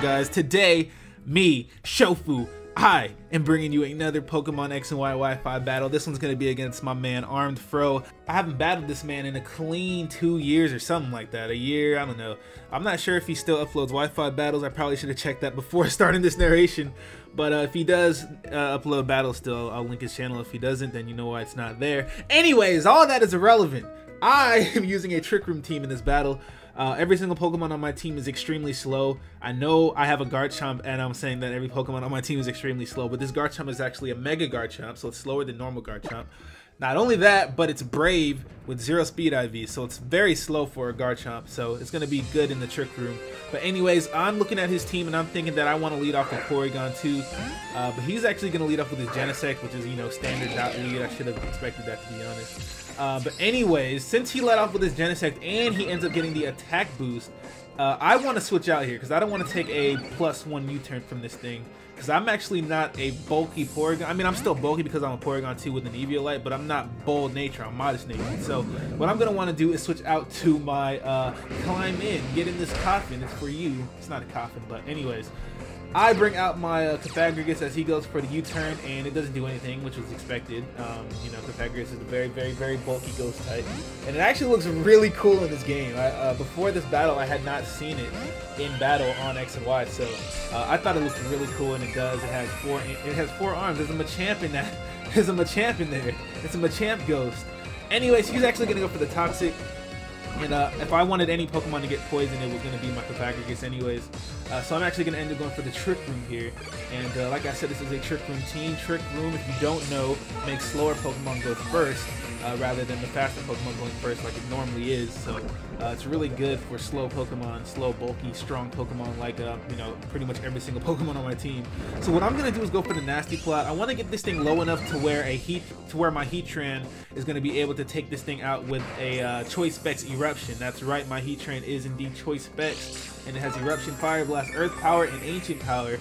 guys? Today, me, Shofu, I am bringing you another Pokemon X and Y Wi-Fi battle. This one's going to be against my man, ArmedFro. I haven't battled this man in a clean 2 years or something like that. A year, I don't know. I'm not sure if he still uploads Wi-Fi battles. I probably should have checked that before starting this narration. But if he does upload battles still, I'll link his channel. If he doesn't, then you know why it's not there. Anyways, all that is irrelevant. I am using a Trick Room team in this battle. Every single Pokemon on my team is extremely slow. I know I have a Garchomp, and I'm saying that every Pokemon on my team is extremely slow, but this Garchomp is actually a Mega Garchomp, so it's slower than normal Garchomp. Not only that, but it's Brave with 0 Speed IV, so it's very slow for a Garchomp, so it's going to be good in the Trick Room. But anyways, I'm looking at his team, and I'm thinking that I want to lead off with Porygon too, but he's actually going to lead off with his Genesect, which is, you know, standard dot lead. I should have expected that, to be honest. But anyways, since he led off with his Genesect and he ends up getting the attack boost, I want to switch out here because I don't want to take a +1 U-turn from this thing, because I'm actually not a bulky Porygon. I mean, I'm still bulky because I'm a Porygon 2 with an Eviolite, but I'm not bold nature, I'm modest nature. So what I'm going to want to do is switch out to my climb in, get in this coffin. It's for you. It's not a coffin, but anyways. I bring out my Cofagrigus as he goes for the U-turn, and it doesn't do anything, which was expected. You know, Cofagrigus is a very, very, very bulky ghost type, and it actually looks really cool in this game. Before this battle, I had not seen it in battle on X and Y, so I thought it looked really cool, and it does. It has four arms. There's a Machamp in that. There's a Machamp in there. It's a Machamp ghost. Anyways, he's actually gonna go for the Toxic. And if I wanted any Pokemon to get poisoned, it was going to be my Cofagrigus anyways. So I'm actually going to end up going for the Trick Room here. And like I said, this is a Trick Room team. Trick Room, if you don't know, makes slower Pokemon go first rather than the faster Pokemon going first like it normally is. So it's really good for slow Pokemon, slow, bulky, strong Pokemon like, you know, pretty much every single Pokemon on my team. So what I'm going to do is go for the Nasty Plot. I want to get this thing low enough to where my Heatran is going to be able to take this thing out with a Choice Specs Eruption. That's right, my Heatran is indeed Choice Specs, and it has Eruption, Fire Blast, Earth Power, and Ancient Power.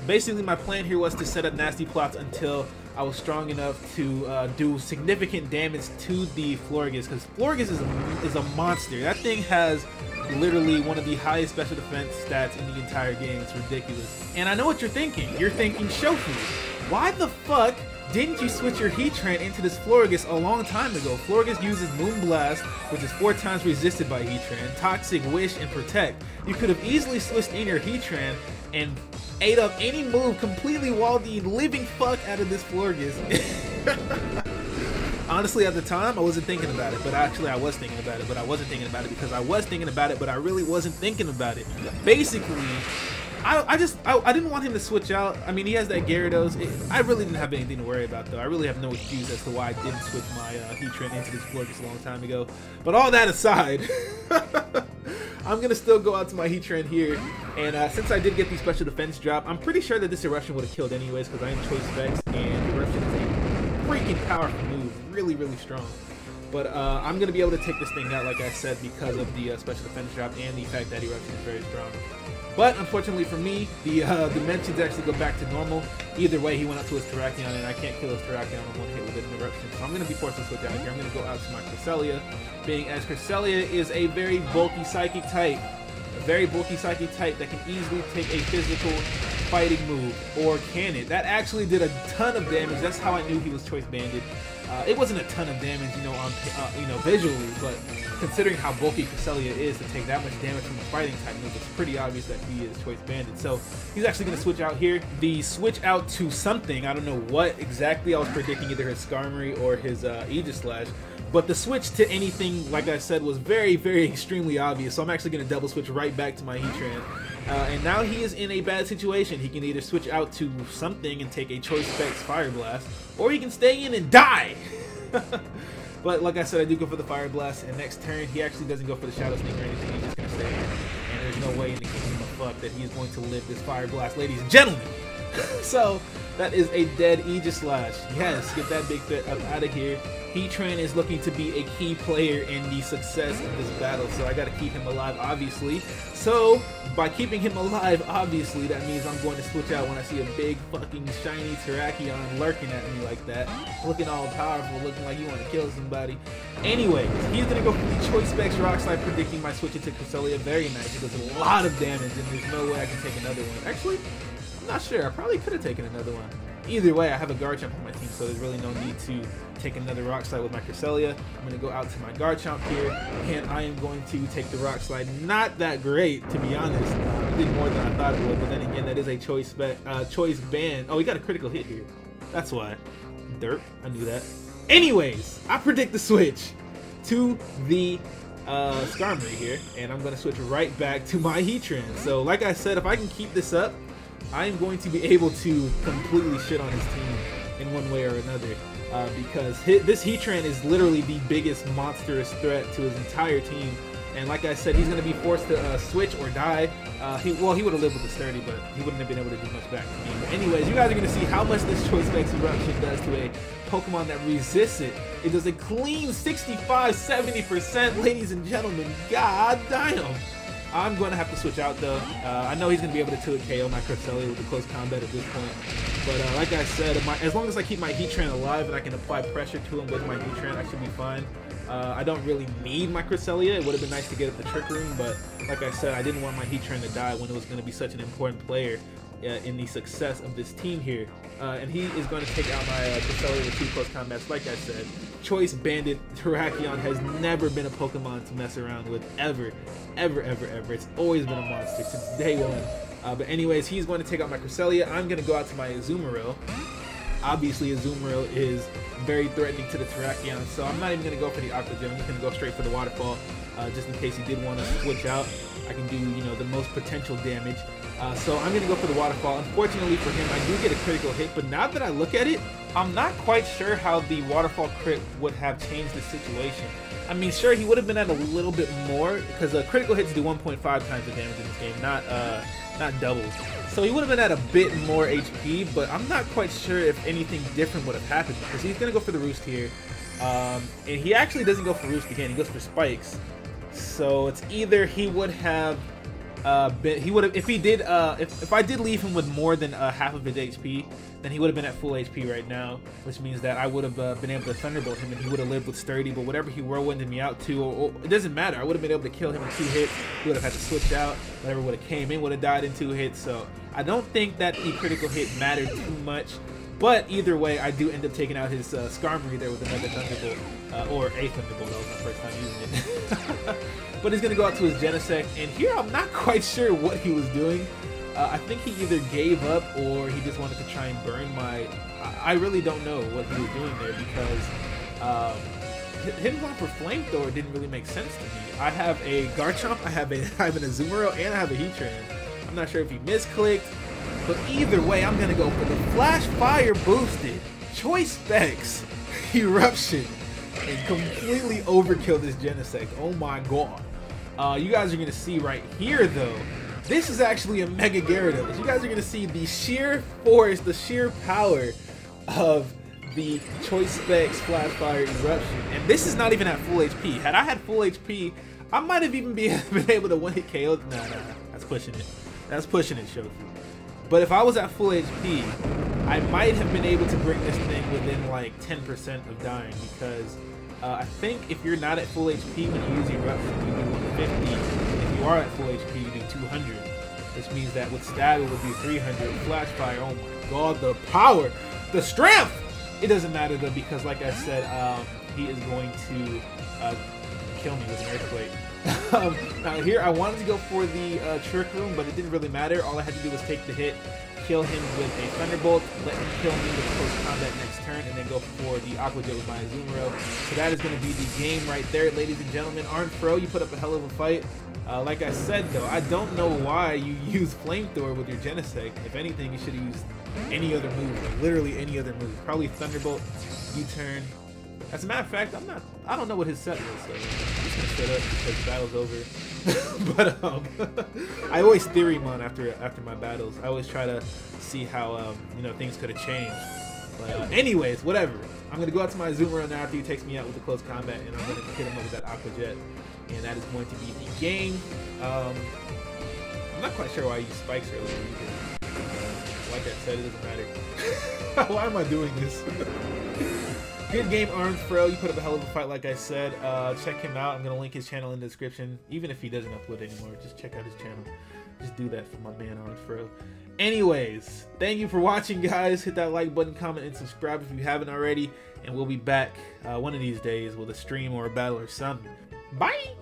Basically my plan here was to set up Nasty Plots until I was strong enough to do significant damage to the Florges, because Florges is a monster. That thing has literally one of the highest special defense stats in the entire game. It's ridiculous. And I know what you're thinking. You're thinking, Shofu, why the fuck didn't you switch your Heatran into this Florges a long time ago? Florges uses Moonblast, which is 4 times resisted by Heatran, Toxic, Wish, and Protect. You could have easily switched in your Heatran and ate up any move, completely walled the living fuck out of this Florges. Honestly, at the time, I wasn't thinking about it, but actually I was thinking about it, but I wasn't thinking about it because I was thinking about it, but I really wasn't thinking about it. Basically, I didn't want him to switch out. I mean, he has that Gyarados. I really didn't have anything to worry about, though. I really have no excuse as to why I didn't switch my Heatran into this Florges a long time ago. But all that aside, I'm going to still go out to my Heatran here. And since I did get the special defense drop, I'm pretty sure that this Eruption would have killed anyways, because I am Choice Specs, and Eruption is a freaking powerful move. Really, really strong. But I'm going to be able to take this thing out, like I said, because of the special defense drop and the fact that Eruption is very strong. But unfortunately for me, the dimensions actually go back to normal. Either way, he went up to his Terrakion, and I can't kill his Terrakion on one hit with an Eruption. So I'm going to be forced to switch out here. I'm going to go out to my Cresselia, being as Cresselia is a very bulky Psychic type. A very bulky Psychic type that can easily take a physical fighting move. Or can it? That actually did a ton of damage. That's how I knew he was Choice Banded. It wasn't a ton of damage, you know, on visually, but considering how bulky Cresselia is to take that much damage from a fighting type move, it's pretty obvious that he is Choice Banded. So he's actually going to switch out here. The switch out to something, I don't know what exactly. I was predicting either his Skarmory or his Aegislash. But the switch to anything, like I said, was very, very extremely obvious. So I'm actually going to double switch right back to my Heatran. And now he is in a bad situation. He can either switch out to something and take a Choice Specs Fire Blast, or he can stay in and die. But like I said, I do go for the Fire Blast, and next turn he actually doesn't go for the Shadow Sneak or anything. He's just going to stay in. And there's no way in the kingdom of fuck that he's going to live this Fire Blast, ladies and gentlemen. So that is a dead Aegislash. Yes, get that big threat up out of here. Heatran is looking to be a key player in the success of this battle, so I gotta keep him alive, obviously. So, by keeping him alive, obviously, that means I'm going to switch out when I see a big fucking shiny Terrakion lurking at me like that. Looking all powerful, looking like you want to kill somebody. Anyways, he's gonna go for the Choice Specs Rock Slide, predicting my switch into Cresselia. Very nice. It does a lot of damage, and there's no way I can take another one. Actually, I'm not sure. I probably could have taken another one. Either way, I have a Garchomp on my team, so there's really no need to take another Rock Slide with my Cresselia. I'm going to go out to my Garchomp here, and I am going to take the Rock Slide. Not that great, to be honest. It did more than I thought it would, but then again, that is a choice band. Oh, he got a critical hit here. That's why. Derp. I knew that. Anyways, I predict the switch to the Skarmory here, and I'm going to switch right back to my Heatran. So, like I said, if I can keep this up, I am going to be able to completely shit on his team in one way or another, because this Heatran is literally the biggest monstrous threat to his entire team. And like I said, he's going to be forced to switch or die. He would have lived with the sturdy, but he wouldn't have been able to do much back to me. But anyways, you guys are going to see how much this Choice Specs Eruption does to a Pokemon that resists it. It does a clean 65-70%, ladies and gentlemen. God damn. I'm going to have to switch out though. I know he's going to be able to 2-hit KO my Cresselia with the close combat at this point. But like I said, as long as I keep my Heatran alive and I can apply pressure to him with my Heatran, I should be fine. I don't really need my Cresselia. It would have been nice to get up the Trick Room, but like I said, I didn't want my Heatran to die when it was going to be such an important player in the success of this team here. And he is going to take out my Cresselia with 2 close combats. Like I said, Choice Banded Terrakion has never been a Pokemon to mess around with, ever. It's always been a monster since day one. But anyways, he's going to take out my Cresselia. I'm going to go out to my Azumarill. Obviously, Azumarill is very threatening to the Terrakion, so I'm not even going to go for the Aqua Gem. I'm just going to go straight for the Waterfall, just in case he did want to switch out. I can do, you know, the most potential damage. So I'm going to go for the Waterfall. Unfortunately for him, I do get a critical hit, but now that I look at it, I'm not quite sure how the Waterfall crit would have changed the situation. I mean, sure, he would have been at a little bit more, because critical hits do 1.5 times the damage in this game, not doubles. So he would have been at a bit more HP, but I'm not quite sure if anything different would have happened, because he's going to go for the Roost here. And he actually doesn't go for Roost again, he goes for Spikes. So it's either he would have if I did leave him with more than half of his HP, then he would have been at full HP right now, which means that I would have been able to Thunderbolt him and he would have lived with Sturdy. But whatever he whirlwinded me out to, or it doesn't matter, I would have been able to kill him in 2 hits. He would have had to switch out. Whatever would have came in would have died in 2 hits. So I don't think that the critical hit mattered too much. But either way, I do end up taking out his Skarmory there with another Thunderbolt, or a Thunderbolt. That was my first time using it. But he's going to go out to his Genesect, and here I'm not quite sure what he was doing. I think he either gave up or he just wanted to try and burn my... I really don't know what he was doing there, because hitting on for Flamethrower didn't really make sense to me. I have a Garchomp, I have an Azumarill, and I have a Heatran. I'm not sure if he misclicked, but either way, I'm going to go for the Flash Fire boosted Choice Specs Eruption and completely overkill this Genesect. Oh my god. You guys are going to see right here, though, this is actually a Mega Gyarados. You guys are going to see the sheer force, the sheer power of the Choice Specs Flash Fire Eruption. And this is not even at full HP. Had I had full HP, I might have even been able to one-hit KO. Nah, that's pushing it. That's pushing it, shofu. But if I was at full HP, I might have been able to bring this thing within like 10% of dying, because I think if you're not at full HP when you use Eruption, you do 150. If you are at full HP, you do 200. Which means that with Stab, it would be 300. Flash Fire, oh my god, the power! The strength! It doesn't matter though, because like I said, he is going to kill me with an Earthquake. Now here, I wanted to go for the Trick Room, but it didn't really matter. All I had to do was take the hit, kill him with a Thunderbolt, let him kill me with close combat next turn, and then go for the Aqua Jet with my Azumarill. So that is going to be the game right there, ladies and gentlemen. ArmedFro, you put up a hell of a fight. Like I said though, I don't know why you use Flamethrower with your Genesect. If anything, you should have used any other move, like literally any other move. Probably Thunderbolt, U-turn, As a matter of fact, I don't know what his set was, so I'm just gonna shut up because the battle's over. But I always theory mon after my battles. I always try to see how you know, things could have changed. But anyways, whatever. I'm gonna go out to my Zoom run after he takes me out with the close combat, and I'm gonna hit him up with that Aqua Jet, and that is going to be the game. I'm not quite sure why I used spikes earlier either. Like I said, it doesn't matter. Why am I doing this? Good game, ArmedFro. You put up a hell of a fight, like I said. Check him out. I'm going to link his channel in the description. Even if he doesn't upload anymore, just check out his channel. Just do that for my man, ArmedFro. Anyways, thank you for watching, guys. Hit that like button, comment, and subscribe if you haven't already. And we'll be back one of these days with a stream or a battle or something. Bye!